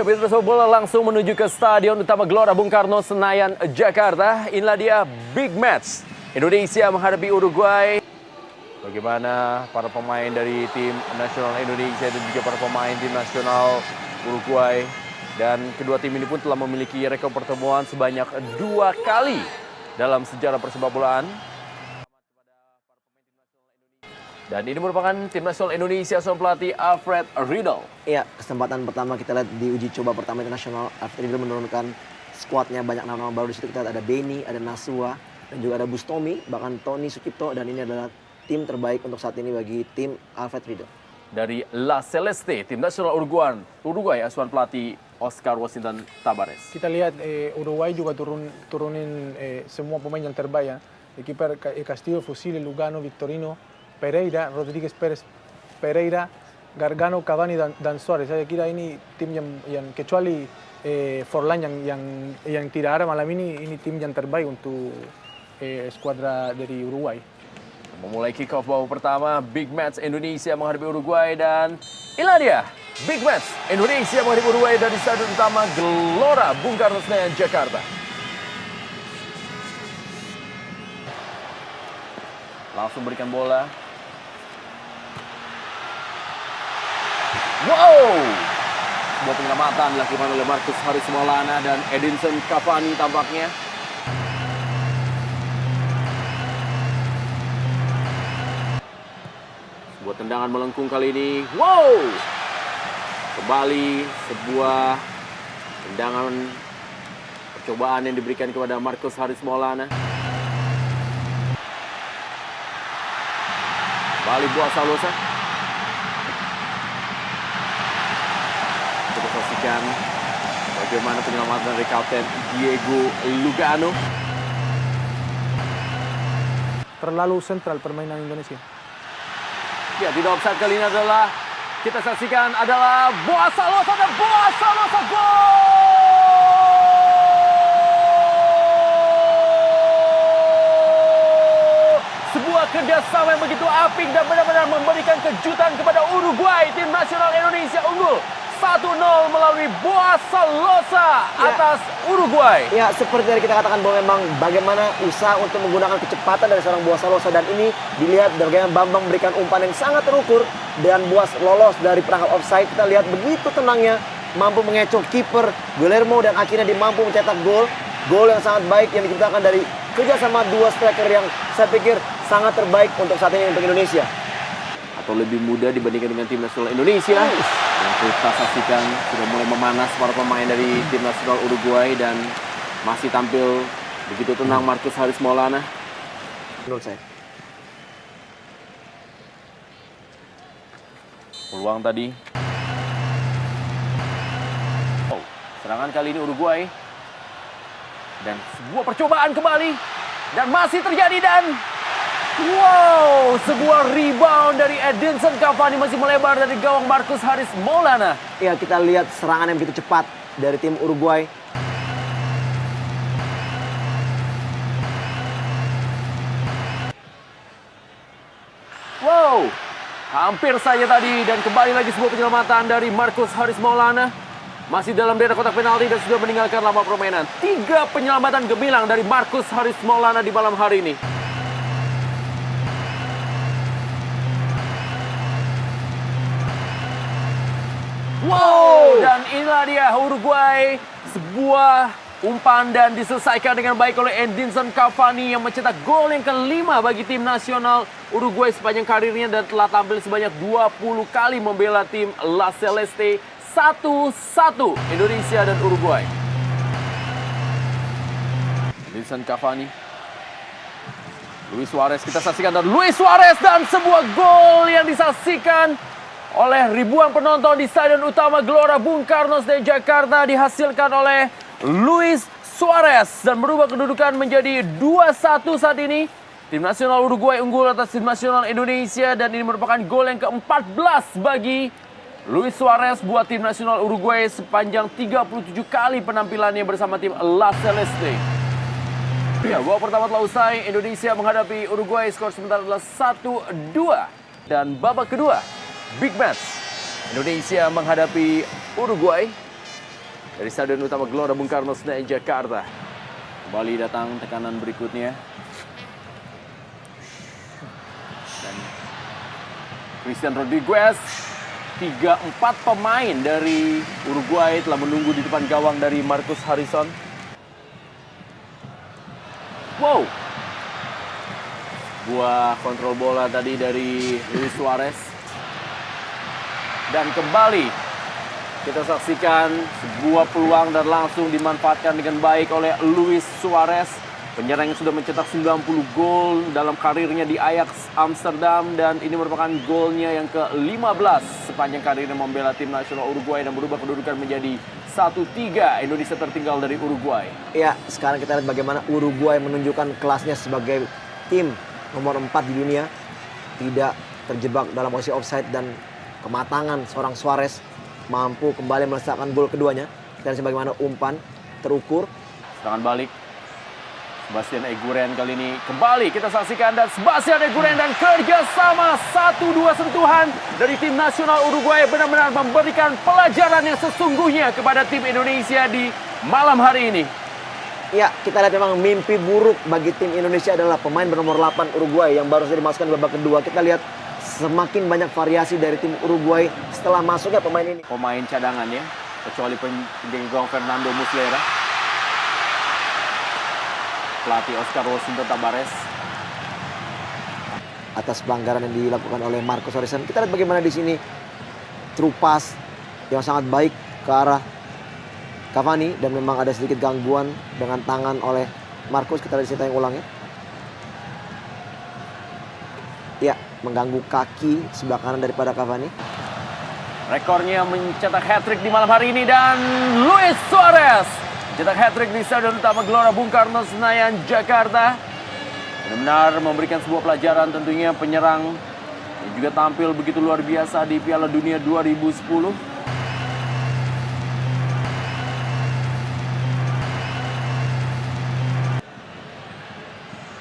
Ya, Petra bola langsung menuju ke Stadion Utama Gelora Bung Karno, Senayan, Jakarta. Inilah dia big match. Indonesia menghadapi Uruguay. Bagaimana para pemain dari tim nasional Indonesia dan juga para pemain tim nasional Uruguay. Dan kedua tim ini pun telah memiliki rekor pertemuan sebanyak 2 kali dalam sejarah persepak bolaan. Dan ini merupakan tim nasional Indonesia sama pelatih Alfred Riedel. Iya, kesempatan pertama kita lihat di uji coba pertama internasional, Alfred Riedel menurunkan skuadnya, banyak nama-nama baru. Di situ kita lihat ada Beni, ada Nasua, dan juga ada Bustomi, bahkan Tony Sucipto, dan ini adalah tim terbaik untuk saat ini bagi tim Alfred Riedel. Dari La Celeste, tim nasional Uruguay asuhan pelatih Oscar Washington Tabares. Kita lihat Uruguay juga turunin semua pemain yang terbaik ya. Kiper Castillo, Fusile, Lugano, Victorino, Pereira, Rodríguez Pérez Pereira, Gargano, Cavani, dan Suarez. Saya kira ini tim yang kecuali Forlan yang tidak ada malam ini tim yang terbaik untuk skuadra dari Uruguay. Memulai kick off babak pertama, big match Indonesia menghadapi Uruguay, dan inilah dia big match Indonesia menghadapi Uruguay dari Stadion Utama Gelora Bung Karno, Senayan, Jakarta. Langsung berikan bola. Wow! Sebuah penyelamatan dilakukan oleh Marcus Haris Maulana dan Edinson Cavani tampaknya. Sebuah tendangan melengkung kali ini. Wow! Kembali sebuah tendangan percobaan yang diberikan kepada Marcus Haris Maulana. Kembali Buasa Losa. Kita saksikan bagaimana penyelamatan dari Kapten Diego Lugano. Terlalu sentral permainan Indonesia. Ya, tidak offside kali ini adalah kita saksikan adalah Buasa Losa, dan Buasa Losa gol! Sebuah kerjasama yang begitu apik dan benar-benar memberikan kejutan kepada Uruguay. Tim nasional Indonesia unggul 1-0 melalui Buasa Losa atas Uruguay. Ya, seperti tadi kita katakan bahwa memang bagaimana usaha untuk menggunakan kecepatan dari seorang Buasa Losa, dan ini dilihat bagaimana Bambang memberikan umpan yang sangat terukur dan Buas lolos dari perangkap offside. Kita lihat begitu tenangnya mampu mengecoh kiper Guillermo dan akhirnya dia mampu mencetak gol yang sangat baik yang diciptakan dari kerjasama dua striker yang saya pikir sangat terbaik untuk saat ini untuk Indonesia. Atau lebih mudah dibandingkan dengan tim nasional Indonesia. Yang kita saksikan sudah mulai memanas para pemain dari tim nasional Uruguay dan masih tampil begitu tenang Marcus Haris Maulana. Menurut saya. Peluang tadi. Oh, serangan kali ini Uruguay. Dan sebuah percobaan kembali. Dan masih terjadi, dan wow, sebuah rebound dari Edinson Cavani masih melebar dari gawang Marcus Haris Maulana. Ya, kita lihat serangan yang begitu cepat dari tim Uruguay. Wow, hampir saja tadi, dan kembali lagi sebuah penyelamatan dari Marcus Haris Maulana. Masih dalam daerah kotak penalti dan sudah meninggalkan lama permainan. 3 penyelamatan gemilang dari Marcus Haris Maulana di malam hari ini. Wow, dan inilah dia Uruguay. Sebuah umpan dan diselesaikan dengan baik oleh Edinson Cavani yang mencetak gol yang kelima bagi tim nasional Uruguay sepanjang karirnya dan telah tampil sebanyak 20 kali membela tim La Celeste. 1-1 Indonesia dan Uruguay. Edinson Cavani, Luis Suarez kita saksikan, dan Luis Suarez, dan sebuah gol yang disaksikan oleh ribuan penonton di Stadion Utama Gelora Bung Karno, Senayan, Jakarta dihasilkan oleh Luis Suarez dan merubah kedudukan menjadi 2-1 saat ini. Tim nasional Uruguay unggul atas tim nasional Indonesia, dan ini merupakan gol yang ke-14 bagi Luis Suarez buat tim nasional Uruguay sepanjang 37 kali penampilannya bersama tim La Celeste. Ya, babak pertama telah usai. Indonesia menghadapi Uruguay, skor sementara adalah 1-2. Dan babak kedua, big match. Indonesia menghadapi Uruguay. dari Stadion Utama Gelora Bung Karno, Senayan, Jakarta. Kembali datang tekanan berikutnya. Dan Christian Rodriguez, 3-4 pemain dari Uruguay telah menunggu di depan gawang dari Marcus Harrison. Wow. Buah kontrol bola tadi dari Luis Suarez. Dan kembali kita saksikan sebuah peluang dan langsung dimanfaatkan dengan baik oleh Luis Suarez. Penyerang yang sudah mencetak 90 gol dalam karirnya di Ajax Amsterdam. Dan ini merupakan golnya yang ke-15 sepanjang karirnya membela tim nasional Uruguay dan berubah kedudukan menjadi 1-3. Indonesia tertinggal dari Uruguay. Ya, sekarang kita lihat bagaimana Uruguay menunjukkan kelasnya sebagai tim nomor 4 di dunia. Tidak terjebak dalam posisi offside dan kematangan seorang Suarez mampu kembali melesatkan gol keduanya. Kita lihat bagaimana umpan terukur. Serangan balik. Sebastian Eguren kali ini kembali kita saksikan, dan Sebastian Eguren dan kerjasama 1-2 sentuhan dari tim nasional Uruguay benar-benar memberikan pelajaran yang sesungguhnya kepada tim Indonesia di malam hari ini. Ya, kita lihat memang mimpi buruk bagi tim Indonesia adalah pemain bernomor 8 Uruguay yang baru saja dimasukkan di babak kedua. Kita lihat semakin banyak variasi dari tim Uruguay setelah masuknya pemain ini. Pemain cadangan ya, kecuali penggawang Fernando Muslera. Pelatih Oscar Washington Tabares. Atas pelanggaran yang dilakukan oleh Marcus Harrison. Kita lihat bagaimana di sini true pass yang sangat baik ke arah Cavani, dan memang ada sedikit gangguan dengan tangan oleh Marcus. Kita lihat di sini tayang ulangnya. Ya, mengganggu kaki sebelah kanan daripada Cavani. Rekornya mencetak hat-trick di malam hari ini, dan Luis Suarez mencetak hat-trick di Stadion Utama Gelora Bung Karno, Senayan, Jakarta. Benar-benar memberikan sebuah pelajaran tentunya penyerang yang juga tampil begitu luar biasa di Piala Dunia 2010.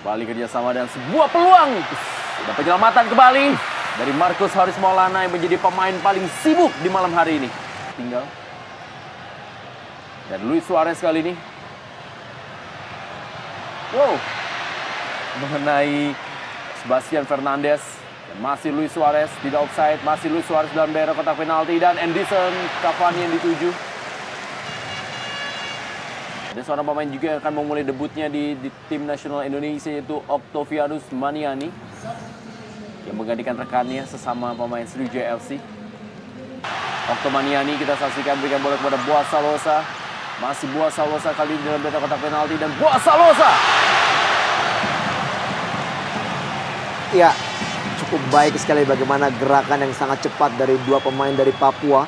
Kembali kerjasama dan sebuah peluang. Dan penyelamatan kembali dari Marcus Haris Maulana yang menjadi pemain paling sibuk di malam hari ini. Tinggal. Dan Luis Suarez kali ini. Wow. Mengenai Sebastian Fernandes. Dan masih Luis Suarez, tidak offside. Masih Luis Suarez dalam daerah kotak penalti. Dan Edinson Cavani yang dituju. Ada seorang pemain juga yang akan memulai debutnya di tim nasional Indonesia, yaitu Octavianus Maniani, yang menggantikan rekannya sesama pemain Sriwijaya FC. Octo Maniani kita saksikan berikan bola kepada Boaz Salosa. Masih Boaz Salosa kali ini dalam daerah kotak penalti, dan Boaz Salosa. Ya, cukup baik sekali bagaimana gerakan yang sangat cepat dari dua pemain dari Papua.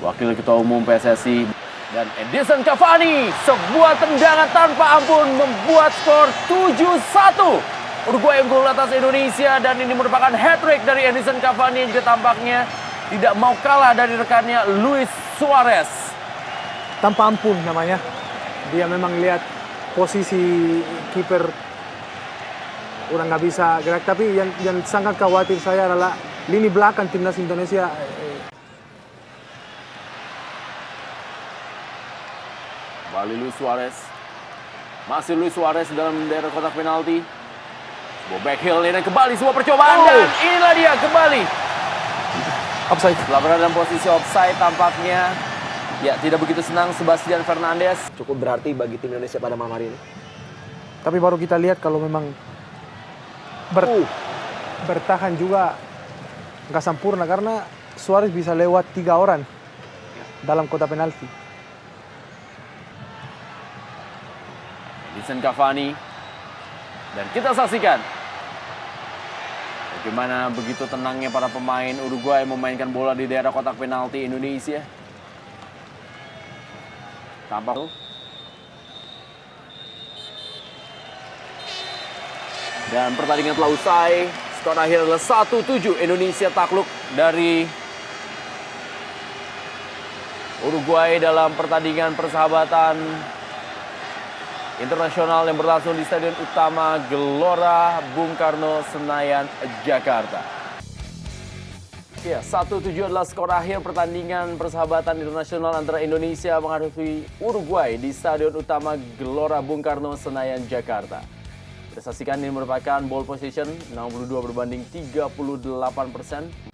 Wakil Ketua Umum PSSI dan Edinson Cavani, sebuah tendangan tanpa ampun membuat skor 7-1. Uruguay unggul atas Indonesia, dan ini merupakan hat-trick dari Edinson Cavani yang juga tampaknya tidak mau kalah dari rekannya Luis Suarez. Tanpa ampun namanya. Dia memang lihat posisi kiper orang nggak bisa gerak. Tapi yang sangat khawatir saya adalah lini belakang timnas Indonesia. Kembali Luis Suarez. Masih Luis Suarez dalam daerah kotak penalti. Sebuah backheel ini kembali sebuah percobaan, dan inilah dia kembali. Offside. Setelah berada dalam posisi offside tampaknya ya tidak begitu senang Sebastian Fernandes. Cukup berarti bagi tim Indonesia pada malam hari ini. Tapi baru kita lihat kalau memang bertahan juga nggak sempurna, karena Suarez bisa lewat 3 orang dalam kotak penalti. Edinson Cavani. Dan kita saksikan bagaimana begitu tenangnya para pemain Uruguay memainkan bola di daerah kotak penalti Indonesia. Tampak. Dan pertandingan telah usai. Skor akhir adalah 1-7. Indonesia takluk dari Uruguay dalam pertandingan persahabatan internasional yang berlangsung di Stadion Utama Gelora Bung Karno, Senayan, Jakarta. Ya, 1-7 adalah skor akhir pertandingan persahabatan internasional antara Indonesia menghadapi Uruguay di Stadion Utama Gelora Bung Karno, Senayan, Jakarta. Kita saksikan ini merupakan ball position 62 berbanding 38%.